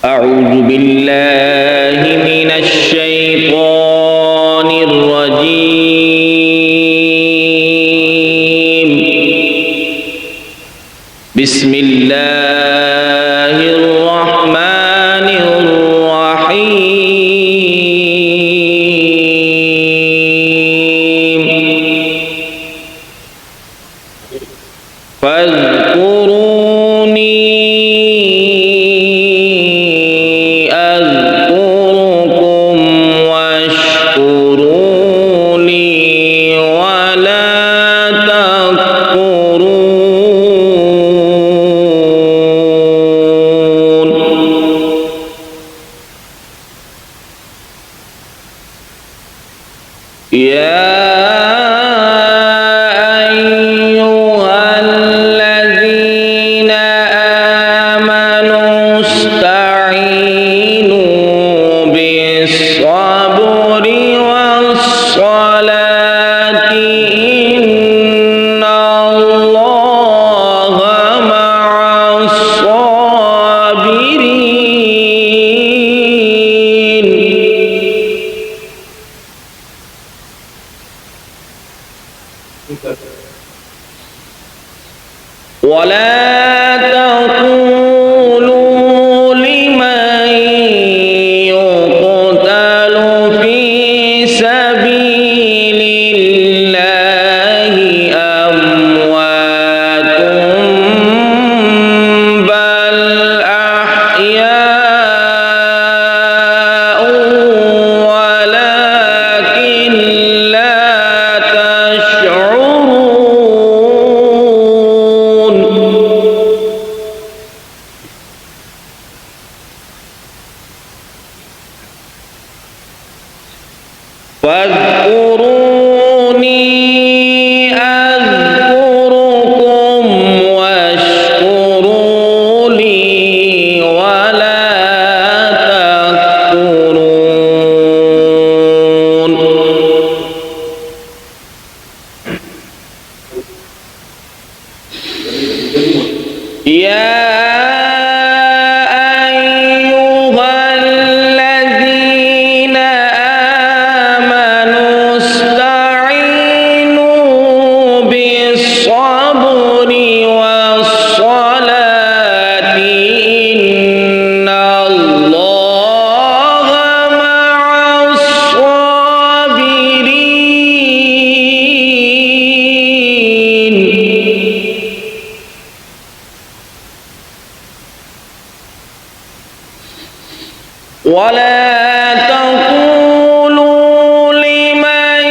أعوذ بالله من الشيطان الرجيم. بسم الله الرحمن الرحيم. فاذكروني أذكركم واشكروا لي ولا تكفرون. يا أيها الذين آمنوا استعينوا بالصبر والصلاة إن الله مع الصابرين. ولا تقولوا لمن يقتل في سبيل الله أموات بل أحياء ولكن لا تشعرون. فاذكروني أذكركم واشكروا لي ولا تكفرون. يا أيها الذين آمنوا استعينوا بالصبر والصلاة إن الله مع الصابرين. ولا تقولوا لمن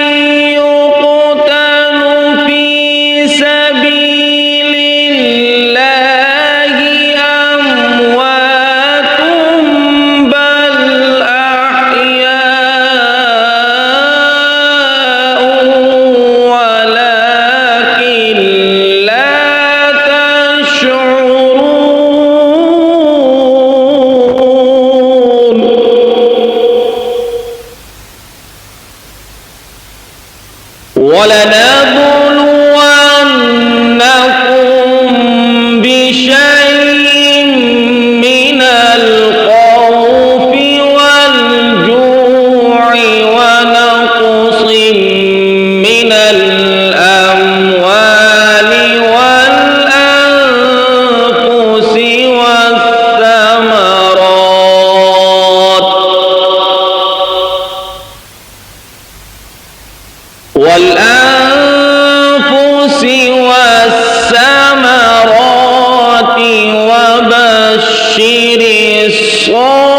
يقتل في سبيل الله أموات بل أحياء ولكن لا تشعرون. ولنبلونكم بشيء من الخوف والجوع ونقص من الأموال والأنفس والثمرات وبشر الصابرين.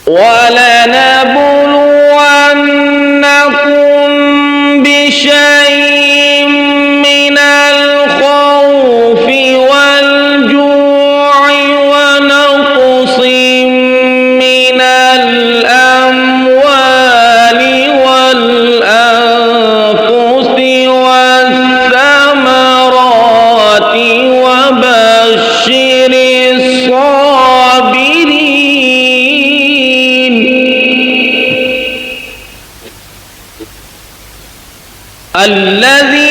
ولنبلونكم بشيء من الخوف والجوع ونقص من الأموال والأنفس والثمرات الذي